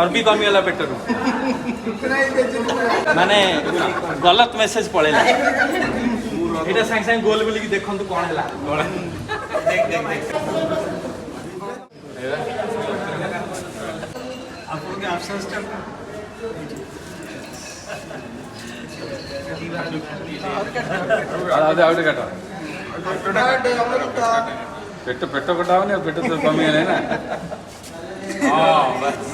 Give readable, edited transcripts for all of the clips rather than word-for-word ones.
चर्बी कमीगला पेटरू माने गलत मेसेज पड़ेगा ये सागे सागे गोल बोलिक देखु कौन है पेट पेट कटावनी पेट तो कमी है ना हाँ बस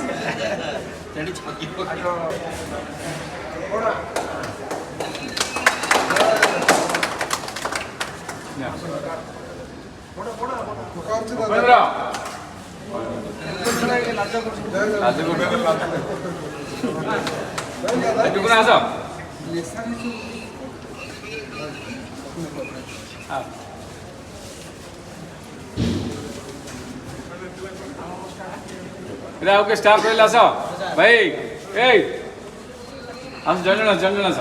ओके स्टाफ रही आस भाई ए आस जन आस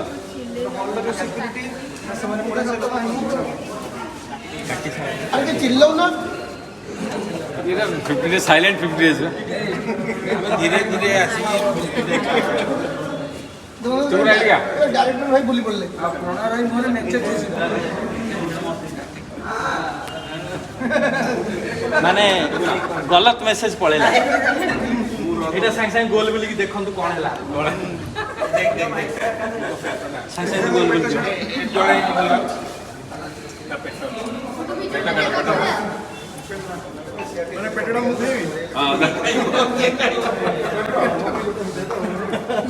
चिल्लो ना 50 डेज साइलेंट 50 डेज धीरे धीरे तुम रेडी क्या डायरेक्टर भाई बोली बोलले माने गलत मेसेज पड़ेगा ये सागे सागे गोल बोलिक देखु कौन है सागे सागे गोल बोलिक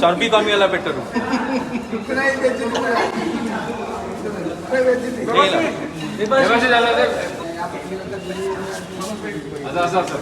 चर्बी कमीगला पेटरू अच्छा अच्छा